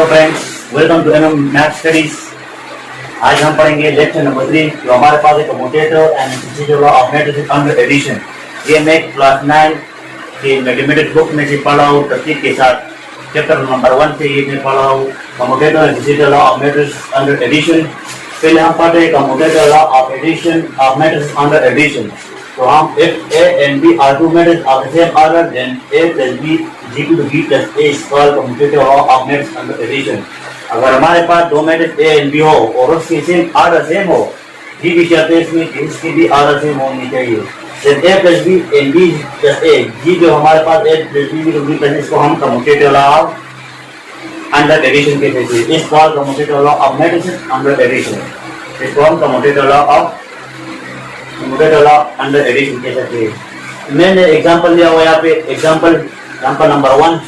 Hello friends, welcome to MM math studies. आज हम पढ़ेंगे लेक्चर नंबर 3। जो हमारे पास एक commutator and integer law of matrices under addition. ये मैं क्लास 9 के मैथमेटिक्स बुक में से पढ़ा हूँ तरतीब के साथ। चैप्टर नंबर 1 से ये मैं पढ़ा हूँ commutator and integer law of matrices under addition. पहले हम पढ़ते हैं commutator law of addition of matrices under addition. तो हम if A and B are two matrices of the same order, then A plus B is equal to B plus A is called commutative law of matrix under addition। अगर हमारे पास दो matrix A and B हो और उसकी same order same हो, G भी चाहते हैं इसमें कि इसकी भी ऑर्डर सेम होनी चाहिए। then A plus B and B plus A, G जो हमारे पास A plus B to B plus इसको हम commutative law of under addition कहते हैं। इस called commutative law of matrices under addition। इसको हम commutative law of commutator law under addition कह सकते हैं। मैंने एग्जांपल लिया हुआ यहाँ पे एग्जांपल नंबर 1।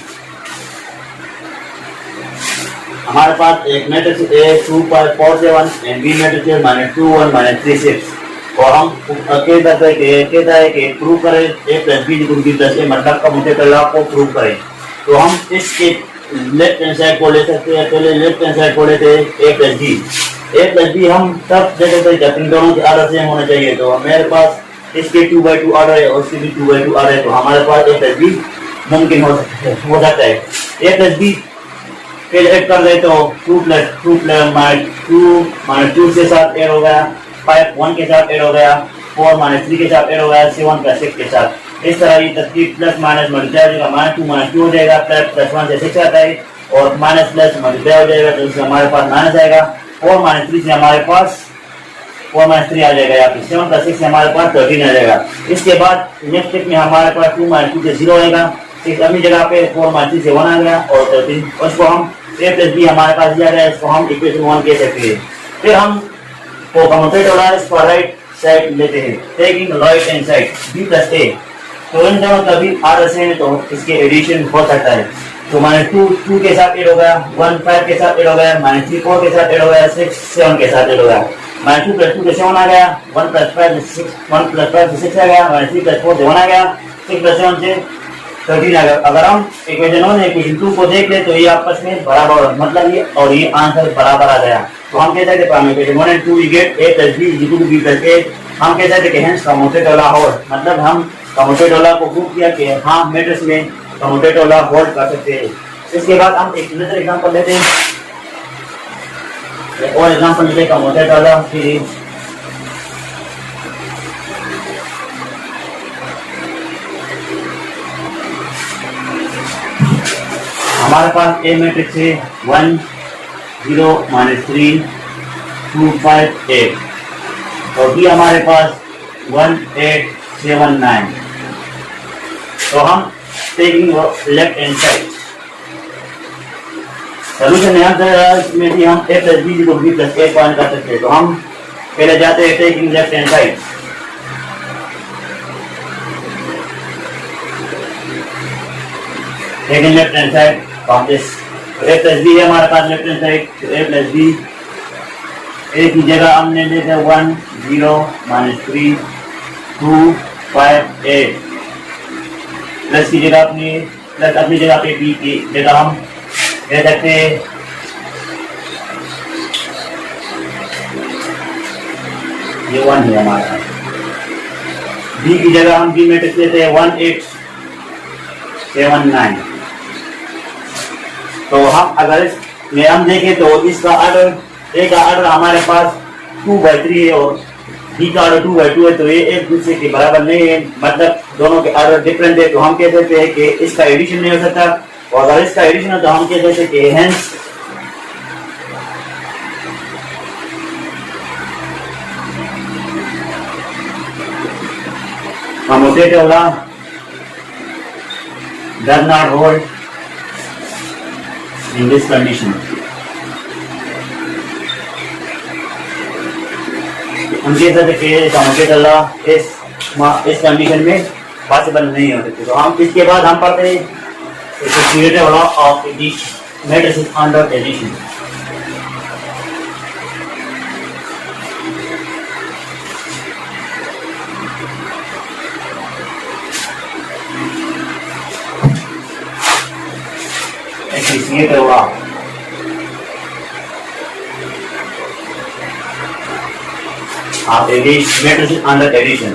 हमारे पास एक matrix A 2 5 4 7 and B matrix है -2 1 -3 6 और हम कहता है कि प्रूव करें A plus B equal B plus A, मतलब कम्यूटेटर लॉ को प्रूव करें। तो हम इसके लेफ्ट हैंड साइड को ले सकते हैं। पहले लेफ्ट हैंड साइड को लेते हैं A plus B। A plus B हम तब देख सकते हैं जब इन दोनों के ऑर्डर सेम होना चाहिए। तो मेरे पास इसके 2/2 ऑर्डर है और इसके भी 2/2 ऑर्डर है, तो हमारे पास A plus B मुमकिन हो सकता है। A plus B फिर ऐड कर दे तो 2 -2 के साथ ऐड हो गया, 5 1 के साथ ऐड हो गया, 4 -3 के साथ ऐड हो गया, 7 + 6 के साथ। इस तरह ये तरतीब प्लस माइनस मल्टीप्लाई हो जाएगा। -2 हो जाएगा, प्लस 1 से 6 आता है और माइनस प्लस मल्टीप्लाई हो जाएगा, तो इससे हमारे पास माइनस आएगा। 4 - 3 से हमारे पास 4 - 3 आ जाएगा, या फिर 7 + 6 से हमारे पास 13 आ जाएगा। इसके बाद नेक्स्ट स्टेप में हमारे पास 2 - 2 से 0 आएगा, 6 अपनी जगह पे 4 - 3 से 1 आ गया और 13। उसको हम A plus B हमारे पास दिया गया है, इसको हम इक्वेशन 1 कह सकते हैं। फिर हम को कम्यूटेटर लॉ इसको राइट साइड लेते हैं, taking right hand side B plus A। तो इन दोनों का भी ऑर्डर सेम है तो इसके एडिशन हो सकता है। तो -2 के साथ ऐड हो गया, 1 5 के साथ ऐड हो गया, -3 4 के साथ ऐड हो गया, 6 7 के साथ ऐड हो गया। -2 + 2 से 7 आ गया, 1 + 5 से 6 1 + 5 से 6 आ गया, -3 + 4 से 1 आ गया, 6 + 7 से 13 आ गया। अगर हम इक्वेशन 1 और इक्वेशन 2 को देख ले तो ये आपस में बराबर, मतलब ये और ये आंसर बराबर आ गया। तो हम कह सकते हैं from equation 1 and 2 we get A plus B is equal to B plus A। हम कह सकते हैं कि हेंस कम्यूटेटर लॉ होल्ड, मतलब हम कम्यूटेटर लॉ को प्रूव किया कि हाँ मैट्रिक्स में कम्यूटेटर लॉ होल्ड कर सकते हैं। इसके बाद हम एक दूसरा एग्जांपल लेते हैं, एक और एग्जांपल लेते हैं कम्यूटेटर लॉ की। हमारे पास A मैट्रिक्स है 1 0 -3 2 5 8 और B हमारे पास 1 8 7 9। तो हम taking left hand side solution में भी हम A plus B equal B plus A point कर सकते हैं। तो हम पहले जाते हैं taking left hand side, taking left hand side of this. A plus B है हमारे पास लेफ्ट हैंड साइड, तो A plus B A की जगह हमने लिखा 1 0 -3 2 5 8 प्लस की जगह अपनी जगह पे B की जगह हम दे सकते हैं ये 1 है हमारा। B की जगह हम B मैट्रिक्स लेते हैं 1 8 7 9। तो हम अगर इसमें हम देखें तो इसका ऑर्डर A का ऑर्डर हमारे पास 2/3 है और B का ऑर्डर 2/2 है, तो ये एक दूसरे के बराबर नहीं है, मतलब दोनों के ऑर्डर डिफरेंट है। तो हम कह सकते हैं कि इसका एडिशन नहीं हो सकता, और अगर इसका एडिशन हो तो हम कह सकते हैं कि hence commutative law does not hold in this condition। हम कह सकते हैं कि कम्यूटेटिव लॉ इस कंडीशन में पॉसिबल नहीं हो सकती। तो हम इसके बाद हम पढ़ते हैं commutative law of addition matrices under addition. associated law of matrices under addition.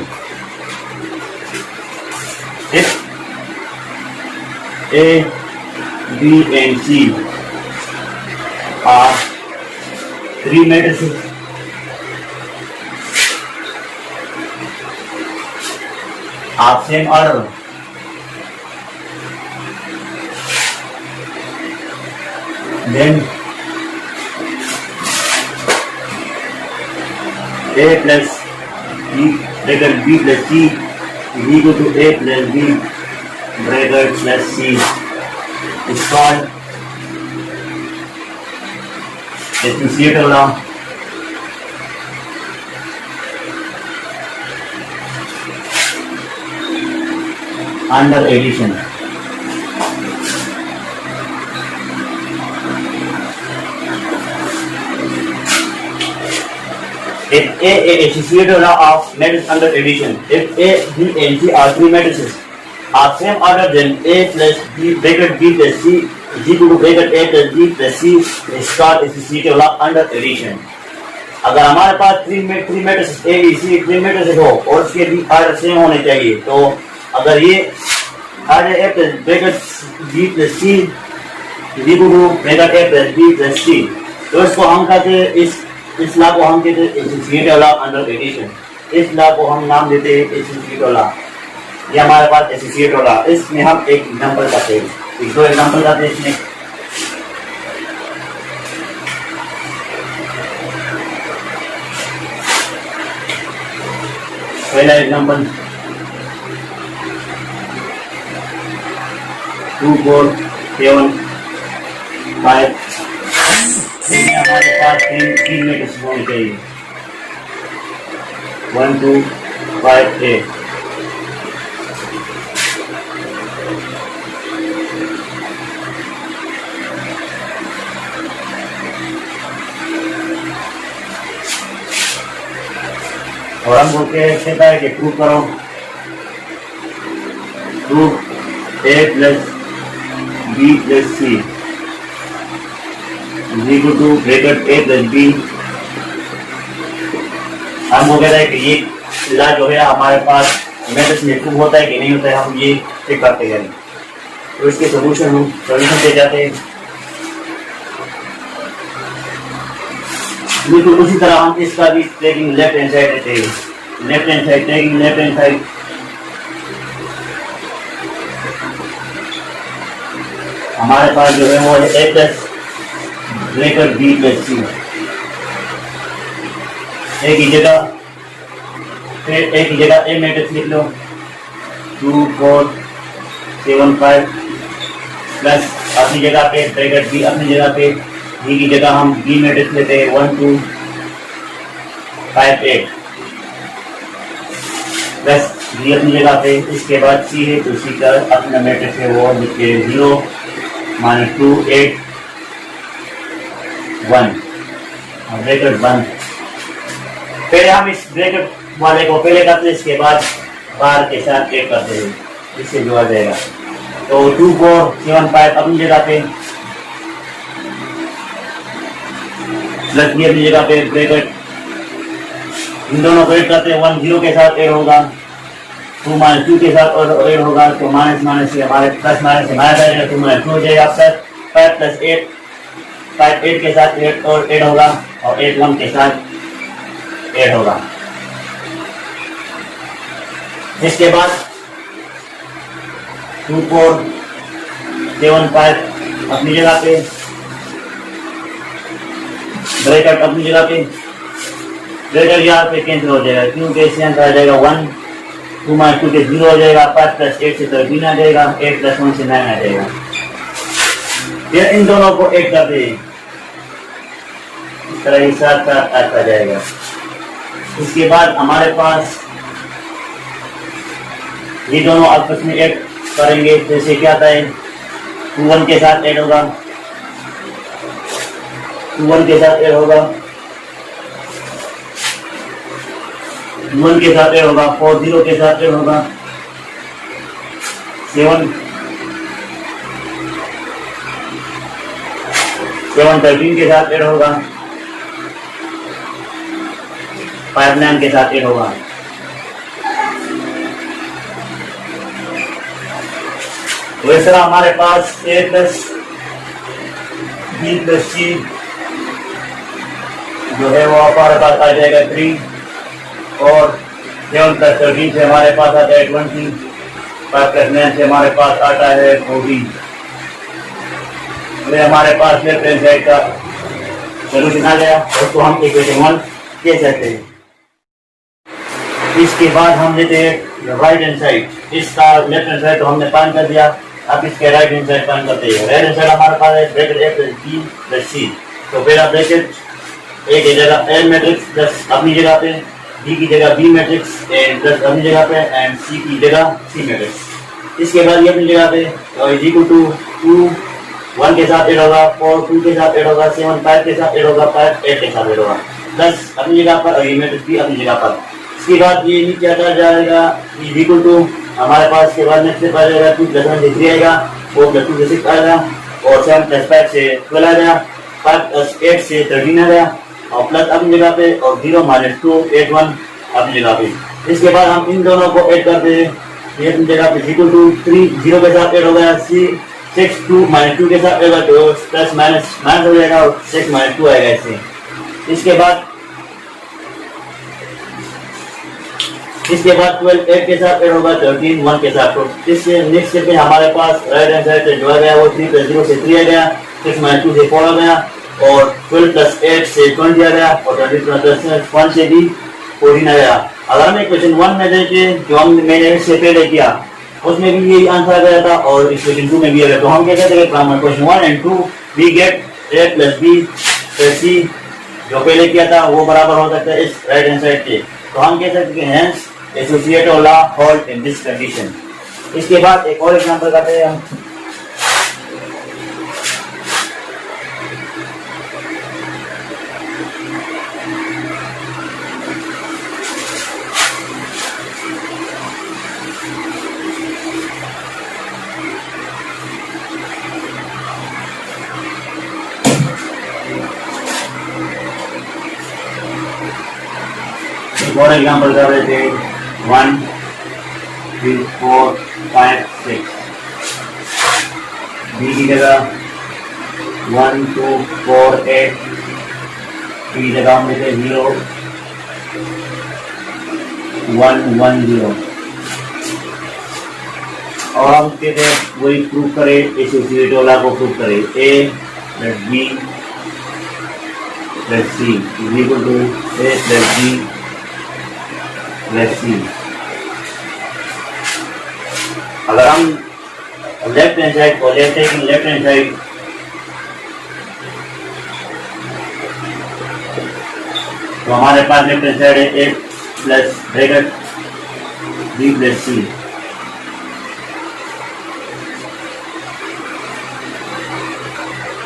If A, B and C are three matrices of same order, then A plus B bracket B plus C is equal to A plus B bracket plus C is called associative law. Under addition. If A associative law of matrices under addition. If A, B and C are three matrices of same order, then A plus B bracket B plus C is equal to bracket A plus B plus C is called associative law under addition. अगर हमारे पास three matrices A B C three matrices हो और उसके भी order same होने चाहिए, तो अगर ये order A plus bracket B plus C equal to bracket A plus B plus सी, तो इसको हम कहते हैं इस लॉ को हम कहते हैं एसोसिएटिव लॉ अंडर एडिशन। इस लॉ को हम नाम देते हैं एसोसिएटिव लॉ। ये हमारे पास एसोसिएटिव लॉ, इसमें हम एक एग्जांपल करते हैं, दो एग्जांपल करते हैं इसमें। पहला एग्जांपल 2 4 7 5, इसमें हमारे पास तीन मैट्रिक्स होने चाहिए 1 2 5 8। और हम बोलते हैं कहता है कि प्रूव करो, prove A plus B plus C equal to bracket A plus B. हम वो कहता है कि ये लॉ जो है हमारे पास मैट्रिक्स में प्रूव होता है कि नहीं होता है, हम ये चेक करते हैं। तो इसके सोल्यूशन दे जाते हैं। बिल्कुल उसी तरह हम इसका भी टेकिंग लेफ्ट हैंड साइड लेते हैं। Left hand side taking left hand side, हमारे पास जो है वो है ए प्लस ब्रैकेट बी प्लस सी। एक ही जगह फिर एक ही जगह ए मैट्रिक्स लिख लो 2 4 7 5 प्लस अपनी जगह पे ब्रैकेट बी, अपनी जगह पे बी की जगह हम बी मैट्रिक्स लेते हैं 1 2 5 8 प्लस बी अपनी जगह पे। इसके बाद सी है तो सी का अपना मैट्रिक्स है वो लिखते 0 -2 8 1 और ब्रैकेट 1। पहले हम इस ब्रैकेट वाले को पहले करते हैं, इसके बाद बार के साथ एक करते हैं, इससे जोड़ा जाएगा। तो 2 4 7 5 अपनी जगह पे प्लस बी अपनी जगह पे ब्रैकेट, इन दोनों को ऐड करते हैं 1 0 के साथ ऐड होगा, 2 -2 के साथ और ऐड होगा, तो माइनस माइनस से हमारे प्लस माइनस से माइनस आएगा, 2 -2 हो जाएगा। प्लस 5 प्लस 8 5 8 के साथ 8 और ऐड होगा और 8 1 के साथ ऐड होगा। इसके बाद 2 4 7 5 अपनी जगह पे ब्रैकेट अपनी जगह पे, ब्रैकेट यहाँ पे कैंसिल हो जाएगा क्योंकि इससे आंसर आ जाएगा 1 2 -2 के 0 हो जाएगा, 5 प्लस 8 से 13 आ जाएगा, 8 प्लस 1 से 9 आ जाएगा। फिर इन दोनों को ऐड कर दें, इस तरह साथ साथ आता जाएगा। इसके बाद हमारे पास ये दोनों आपस में ऐड करेंगे, जैसे क्या आता है 2 1 के साथ ऐड होगा, 2 1 के साथ ऐड होगा, 1 के साथ ऐड होगा, 4 0 के साथ ऐड होगा, 7 13 के साथ ऐड होगा, 5 9 के साथ ऐड होगा। वैसे हमारे पास a plus b plus c जो है वो हमारे पास आ जाएगा 3 और 7 प्लस 13 से हमारे पास आता है 20, 5 प्लस 9 से हमारे पास आता है 14। हमारे पास लेफ्ट हैंड साइड का सोल्यूशन आ गया, उसको हम इक्वेशन 1 कह सकते हैं। इसके बाद हम लेते हैं राइट हैंड साइड। इसका लेफ्ट हैंड साइड तो हमने फाइंड कर दिया, अब इसके राइट हैंड साइड फाइंड करते हैं। राइट हैंड साइड हमारे पास है bracket a plus b plus c। तो पहला ब्रैकेट a की जगह a मैट्रिक्स प्लस अपनी जगह पे, b की जगह b मैट्रिक्स प्लस अपनी जगह पे एंड c की जगह c मैट्रिक्स। इसके बाद ये अपनी जगह पे तो इज इक्वल टू 2 1 के साथ ऐड होगा, 4 2 के साथ ऐड होगा, 7 5 के साथ ऐड होगा, 5 8 के साथ ऐड होगा, प्लस अपनी जगह पर और ये मैट्रिक्स भी अपनी जगह पर। इसके बाद ये नीचे आता जाएगा इज इक्वल टू हमारे पास के बाद नेक्स्ट आ जाएगा 2 प्लस 1 से 3 आएगा, 4 प्लस 2 से 6 आएगा और 7 प्लस 5 से 12 आएगा, 5 प्लस 8 से 13 आएगा और प्लस अपनी जगह पे और 0 माइनस 2 8 1 अपनी जगह पे। इसके बाद हम इन दोनों को ऐड करते हैं, ये अपनी जगह पे इक्वल टू 3 0 के साथ ऐड हो गया, 6 2 माइनस 2 के साथ ऐड होगा तो प्लस माइनस माइनस हो जाएगा और 6 माइनस 2 आएगा इससे। इसके बाद 12 8 के साथ ऐड होगा, 13 1 के साथ। तो इससे नेक्स्ट स्टेप में हमारे पास राइट हैंड साइड से जो आ गया वो 3 प्लस 0 से 3 आ गया, 6 माइनस 2 से 4 आ गया और 12 प्लस 8 से 20 आ गया और 20 प्लस 1 से भी 14 आ गया। अगर हम इक्वेशन 1 में देखें जो हम मैंने इससे पहले किया उसमें भी यही आंसर आ गया था और इक्वेशन 2 में भी आ गया। तो हम क्या कहते हैं from equation 1 and 2 we get a plus b plus c जो पहले किया था वो बराबर हो सकता है इस राइट हैंड साइड के। तो हम कह सकते हैं hence associative law hold in this condition. इसके बाद एक और एग्जांपल करते हैं हम। और एग्जांपल कर रहे थे 1 3 4 5 6 b की जगह 1 2 4 8 की जगह हम लेते 0 1 1 0 और हम कहते हैं वही प्रूव करें एसोसिएटिव लॉ को प्रूव करें a plus b plus c is equal to a plus b plus c। अगर हम लेफ्ट हैंड साइड को लेते हैं लेफ्ट हैंड साइड तो हमारे पास लेफ्ट हैंड साइड है a plus bracket b plus c।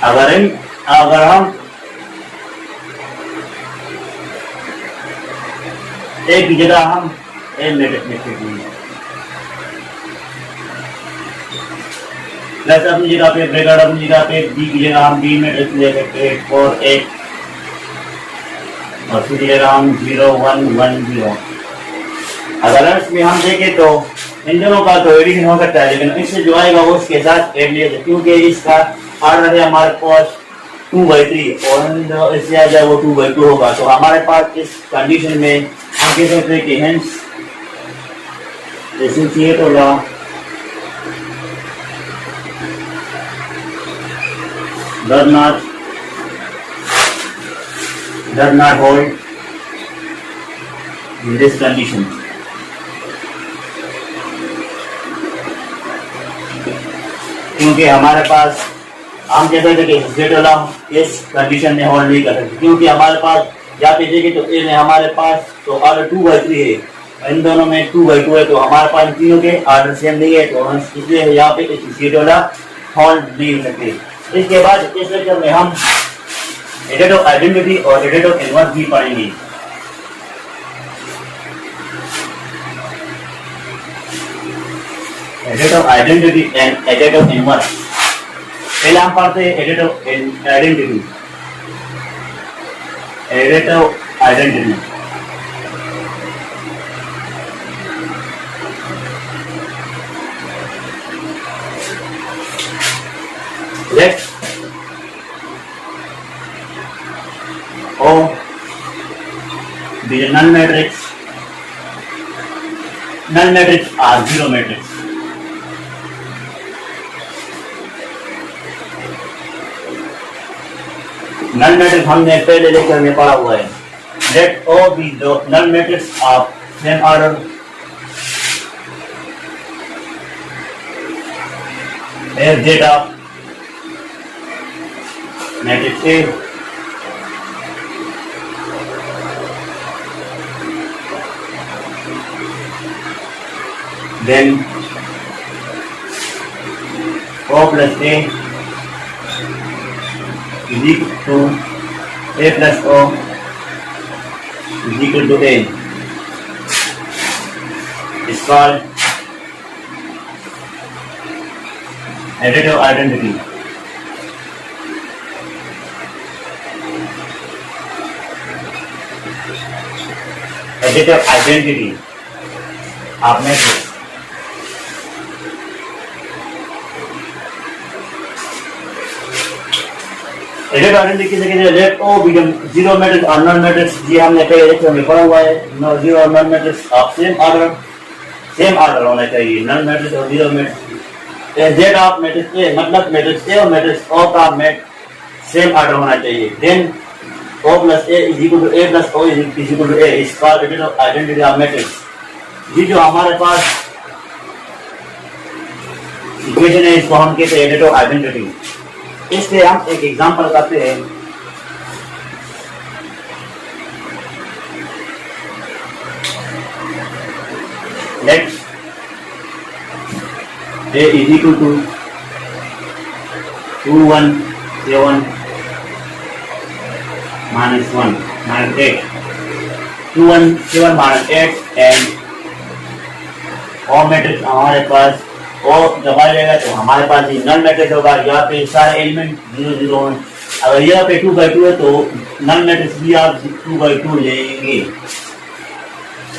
अगर हम a की जगह हम a मैट्रिक्स लिखते हैं प्लस अपनी जगह पे ब्रैकेट अपनी जगह पे b की जगह हम b मैट्रिक्स ले सकते हैं 4 8 और c की जगह हम 0 1 1 0। अगर इसमें हम देखें तो इन दोनों का तो एडिशन हो सकता है लेकिन इससे जो आएगा वो उसके साथ एड लिया क्योंकि इसका ऑर्डर है हमारे पास 2/3 और इससे आ जाए वो 2/2 होगा। तो हमारे पास इस कंडीशन में हम कह सकते हैं कि hence associative law does not hold in this condition। क्योंकि हमारे पास हम कहते हैं कि एसोसिएटिव लॉ इस कंडीशन में होल्ड नहीं कर सकते क्योंकि हमारे पास यहाँ पे देखें तो ए में हमारे पास तो ऑर्डर 2/3 है, इन दोनों में 2/2 है तो हमारे पास तीनों के ऑर्डर सेम नहीं है तो इसलिए यहाँ पे एसोसिएटिव लॉ होल्ड नहीं हो सकते। इसके बाद इस लेक्चर में हम एडिटिव आइडेंटिटी और एडिटिव इनवर्स भी पढ़ेंगे। Additive identity and additive inverse. पहले हम पढ़ते हैं additive identity. Additive identity O, be the null matrix. Null matrix are zero matrix. Null matrix हमने पहले लेक्चर में पढ़ा हुआ है. Let O be the null matrix of same order. As that of matrix A. Then O plus A is equal to A plus O is equal to A. It's called additive identity. Additive identity of matrix. Additive identity किसे कहते हैं? Let O be the zero matrix or null matrix. ये हमने पहले lecture में पढ़ा हुआ है. No zero or null matrix of same order होना चाहिए. Null matrix और zero matrix. Z of matrix A मतलब matrix A और matrix O का same order होना चाहिए. Then O plus A is equal to A plus O is equal to A. Is called additive identity of matrix. ये जो हमारे पास equation है इसको हम कहते हैं additive identity. इसलिए हम एक एग्जांपल करते हैं. Let A is equal to 2 1 7 minus 1 minus 8. 2 1 7 minus 8 and O matrix हमारे पास O जब आ जाएगा तो हमारे पास ये नल मैट्रिक्स होगा. यहाँ पे सारे एलिमेंट 0 0 हैं. अगर यहाँ पे 2 by 2 है तो नल मैट्रिक्स भी आप 2 by 2 लेंगे.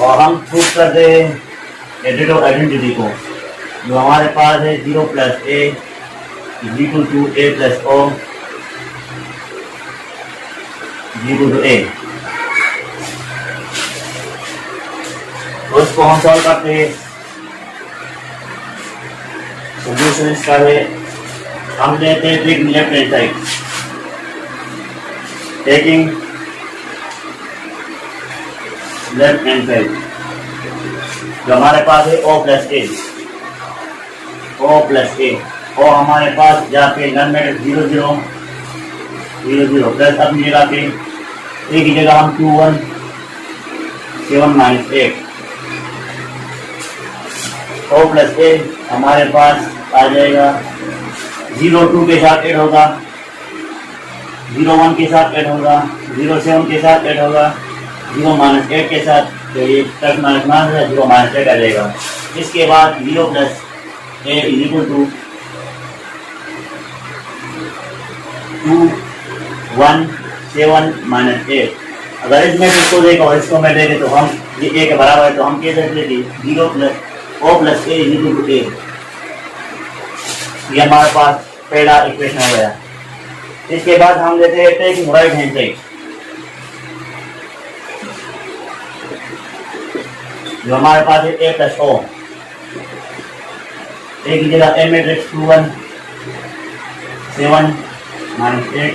और हम प्रूफ करते हैं एडिटिव आइडेंटिटी को जो हमारे पास है 0 plus A is equal to A plus O is equal to A. तो इसको हम सॉल्व करते हैं. सोल्यूशन इसका है हम लेते हैं taking left hand side. Taking left hand side जो हमारे पास है O plus A. O plus A. O हमारे पास जहाँ पे नल मैट्रिक्स 0 0 0 0 प्लस अपनी जगह पे A की जगह हम 2 1 7 minus 8. O plus A हमारे पास आ जाएगा 0 2 के साथ ऐड होगा, 0 1 के साथ ऐड होगा, 0 7 के साथ ऐड होगा, 0 minus 8 के साथ. तो ये प्लस माइनस माइनस है 0 minus 8 आ जाएगा. इसके बाद 0 plus A is equal to 2 1 7 minus 8. अगर इस मैट्रिक्स को देखें और इसको मैं देखें तो हम ये A के बराबर है तो हम कह सकते हैं कि 0 plus O plus A is equal to A. ये हमारे पास पहला इक्वेशन हो गया. इसके बाद हम लेते हैं टेकिंग राइट हैंड साइड जो हमारे पास है A plus O. A की जगह A मैट्रिक्स 2 1 7 minus 8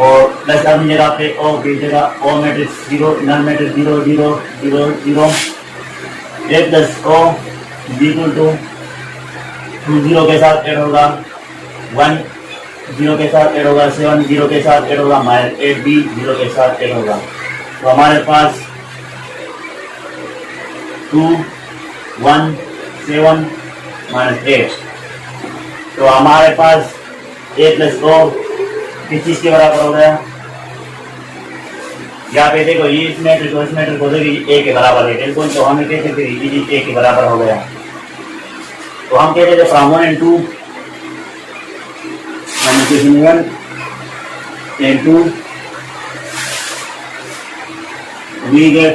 और प्लस अपनी जगह पे O की जगह O matrix 0 null matrix 0 0 0 0. A plus O is equal to 2 0 के साथ ऐड होगा, 1 0 के साथ ऐड होगा, 7 0 के साथ ऐड होगा, माइनस 8 भी 0 के साथ ऐड होगा. तो हमारे पास 2 1 7 minus 8. तो हमारे पास A plus O किस चीज के बराबर हो गया? यहाँ पे देखो ये इस मैट्रिक्स को देखिए A के बराबर है बिल्कुल. तो हमें कहते थे ये A के बराबर हो गया. तो हम कहते थे from 1 and 2 equation 1 and 2 we get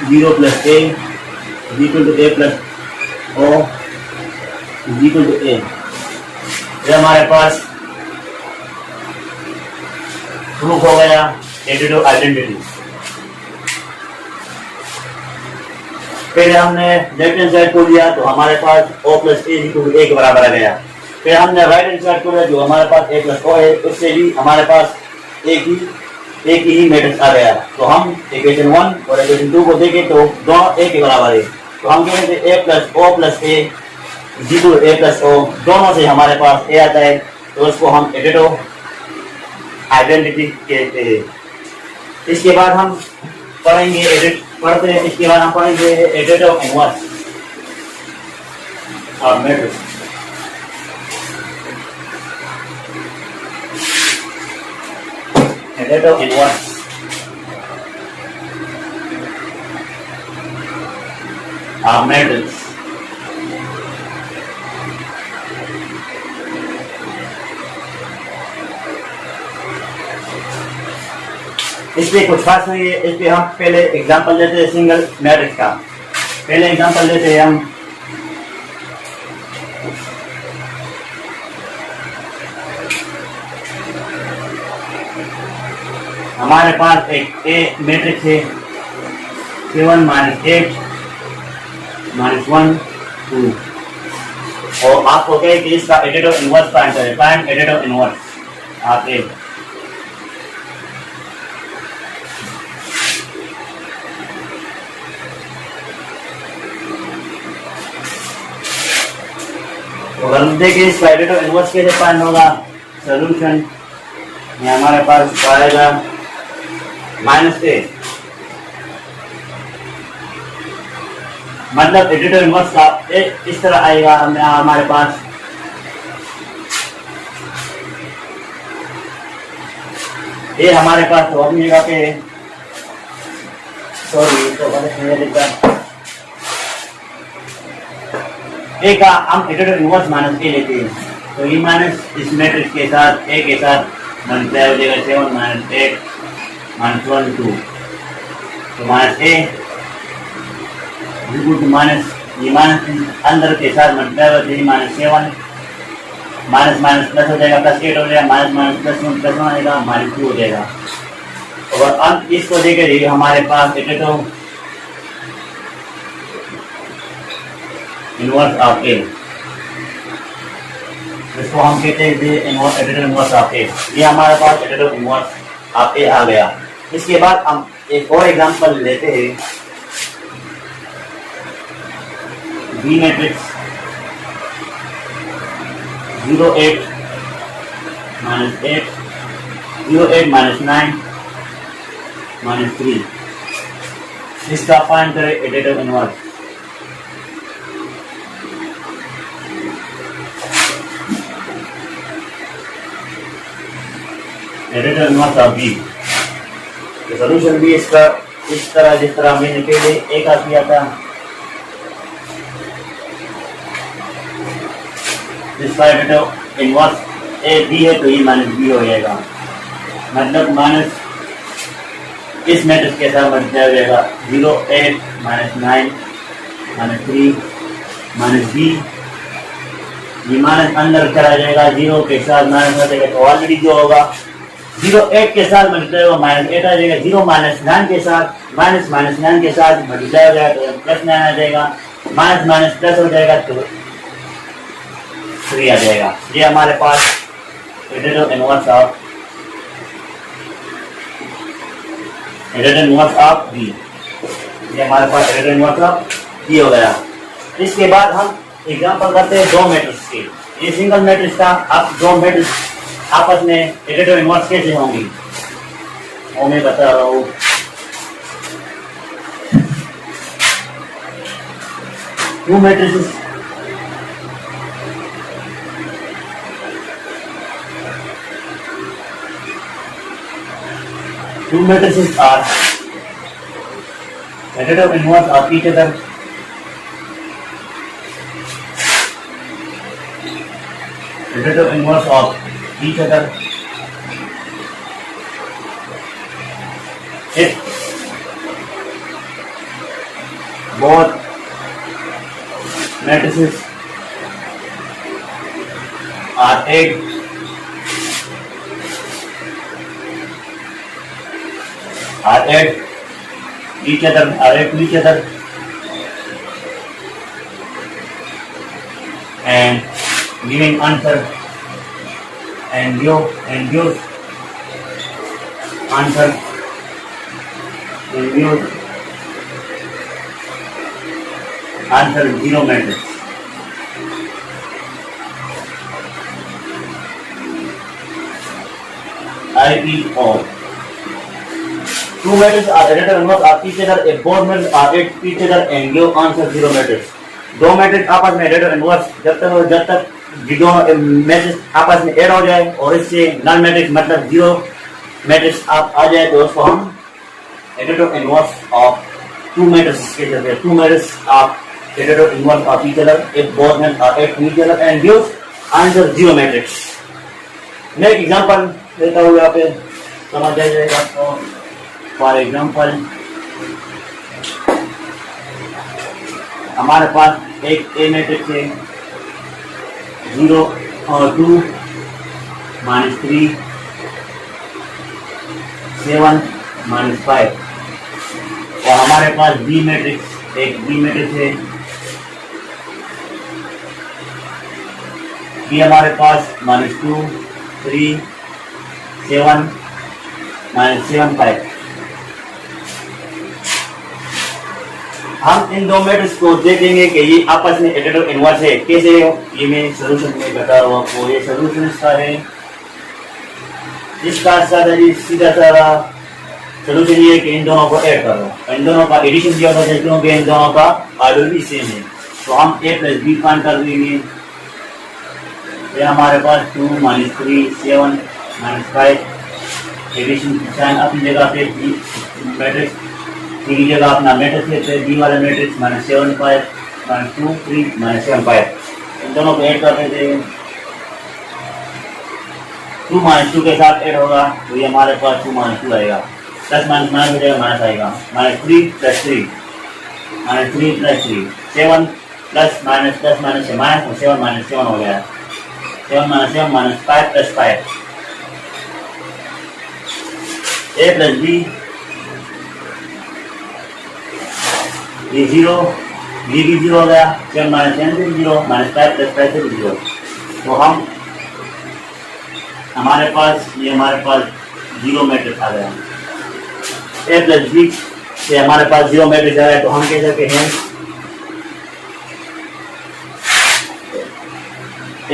0 plus A is equal to A plus O is equal to A. ये हमारे पास प्रूफ हो गया एडिटिव आइडेंटिटी। पहले हमने लेफ्ट हैंड साइड को लिया तो हमारे पास o प्लस ए के बराबर आ गया। फिर हमने राइट हैंड साइड को लिया जो हमारे पास a प्लस o है, उससे भी हमारे पास एक ही मैट्रिक्स आ गया। तो हम इक्वेशन 1 और इक्वेशन 2 को देखें तो दोनों a के बराबर है। तो हम कहेंगे a plus o plus a equal a plus o, दोनों से हमारे पास a आता है, तो उसको हम एडिटिव आइडेंटिटी कहते हैं। इसके बाद हम पढ़ेंगे इसके बाद हम पढ़ेंगे एडिटिव इनवर्स और मैट्रिक्स। एडिटिव इनवर्स और मैट्रिक्स। इसलिए कुछ खास नहीं है। इसलिए हम पहले एग्जांपल लेते हैं सिंगल मैट्रिक्स का। पहले एग्जांपल लेते हैं हम हमारे पास एक ए मैट्रिक्स है 7 माइनस 8 माइनस 1 2 और आपको कहे कि इसका एडिटिव इनवर्स फाइंड करें। फाइंड एडिटिव इनवर्स आप एक तो हम देखिए इसका एडिटिव इनवर्स कैसे फाइंड होगा। सॉल्यूशन ये हमारे पास आएगा -a, मतलब एडिटिव इनवर्स का इस तरह आएगा हमारे पास ये हमारे पास तो अपनी जगह पे सॉरी तो लिखा ए का हम एडिटिव इनवर्स माइनस ए लेते हैं। तो ये माइनस इस मैट्रिक्स के साथ ए के साथ मल्टीप्लाई हो जाएगा 7 माइनस 8 माइनस 1 2 तो minus A equal to minus ये माइनस अंदर के साथ मल्टीप्लाई हो जाएगी -7 माइनस माइनस प्लस हो जाएगा +8 हो जाएगा माइनस माइनस +1 आएगा -2 हो जाएगा। और अब इसको देकर हमारे पास एडिटिव इनवर्स ऑफ ए, इसको हम कहते हैं एडिटिव इनवर्स ऑफ ए। ये हमारे पास एडिटिव इनवर्स ऑफ ए आ गया। इसके बाद हम एक और एग्जांपल लेते हैं बी मैट्रिक्स 0 8 -8 0 8 -9 -3। इसका फाइंड करें additive inverse. Additive inverse of B तो सॉल्यूशन भी इसका इस तरह जिस तरह मैंने पहले ए का किया था। इसका एडिटिव इनवर्स ए बी है तो ये -b हो जाएगा, मतलब माइनस इस मैट्रिक्स के साथ मल्टीप्लाई हो जाएगा 0 8 -9 -3 -b। ये माइनस अंदर चला जाएगा 0 के साथ माइनस हो जाएगा तो ऑलरेडी जो होगा 0 8 के साथ मल्टीप्लाई होगा -8 आ जाएगा। 0 -9 के साथ -9 के साथ मल्टीप्लाई हो जाएगा तो +9 आ जाएगा, माइनस माइनस प्लस हो जाएगा तो 3 आ जाएगा। ये हमारे पास एडिटिव इनवर्स ऑफ बी, ये हमारे पास एडिटिव इनवर्स ऑफ बी हो गया। इसके बाद हम एग्जांपल करते हैं दो मैट्रिक्स के। ये सिंगल मैट्रिक्स था, अब दो मैट्रिक्स आपस में एडिटिव इनवर्स कैसे होंगी वो मैं बता रहा हूँ। To matrices are additive inverse of each other. Additive inverse of each other. If both matrices are are add each other, are add to each other, and giving answer, and your answer and your answer zero matrix. IPO. Two matrices are added and inverse of each other. A both matrices are added to each other and give answer zero matrix. दो matrix आपस में added और inverse जब तक दोनों matrix आपस में add हो जाए और इससे नल मैट्रिक्स मतलब जीरो मैट्रिक्स आप आ जाए तो उसको हम एडेड और इनवर्स ऑफ टू मैट्रिक्स के कहते हैं. टू मैट्रिक्स ऑफ एडेड और inverse of each other if both matrix are added to each other and gives answer zero matrix. मैं एक एग्जांपल देता हूँ, यहाँ पे समझ आ जाएगा आपको. फॉर एग्जांपल हमारे पास एक ए मैट्रिक्स है 0 और 2 -3 7 -5 और हमारे पास बी मैट्रिक्स एक बी मैट्रिक्स है. बी हमारे पास -2 3 7 -7 5. हम इन दो मैट्रिक्स को देखेंगे कि ये आपस में एडेड और इनवर्स है. कैसे ये मैं सॉल्यूशन में बता रहा हूँ आपको. ये सॉल्यूशन इसका है, इसका सीधा सारा सॉल्यूशन ये है कि इन दोनों को ऐड करो. इन दोनों का एडिशन किया होता है क्योंकि इन दोनों का ऑर्डर भी सेम है. तो हम a + b फाइंड कर देंगे. ये हमारे पास 2 -3 7 -5 एडिशन साइन अपनी जगह पे मैट्रिक्स की जगह अपना मैट्रिक्स लेते हैं. बी वाला मैट्रिक्स -7 5 -2 3 -7 5. इन दोनों को ऐड कर देते हैं. 2 -2 के साथ ऐड होगा तो ये हमारे पास 2 -2 आएगा. प्लस माइनस माइनस हो जाएगा माइनस आएगा. -3 + 3 -3 + 3 7 प्लस माइनस से माइनस और 7 -7 हो गया. 7 -7 -5 + 5 a + b ये 0 ये भी 0 हो गया. 7 -7 से 0 -5 + 5 से 0. तो हम हमारे पास जीरो मैट्रिक्स आ गया. a + b से हमारे पास जीरो मैट्रिक्स आ गया. तो हम कह सकते हैं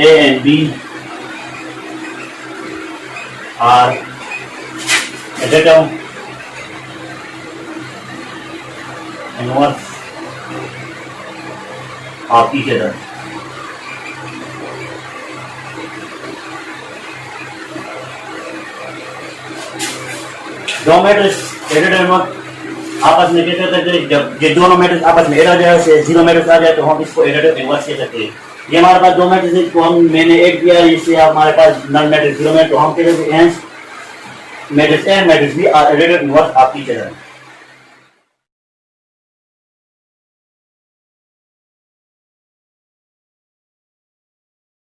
a and b are additive inverse of each other. दो मैट्रिक्स एडेड इनवर्स आपस में कैसे करते हैं. जब ये दोनों मैट्रिक्स आपस में ऐड हो जाए से जीरो मैट्रिक्स आ जाए तो हम इसको एडेड इनवर्स कह सकते हैं. ये हमारे पास दो मैट्रिक्स को मैंने ऐड किया इससे हमारे पास नल मैट्रिक्स जीरो में. तो हम कह सकते हैं matrix A matrix B are added inverse of each other.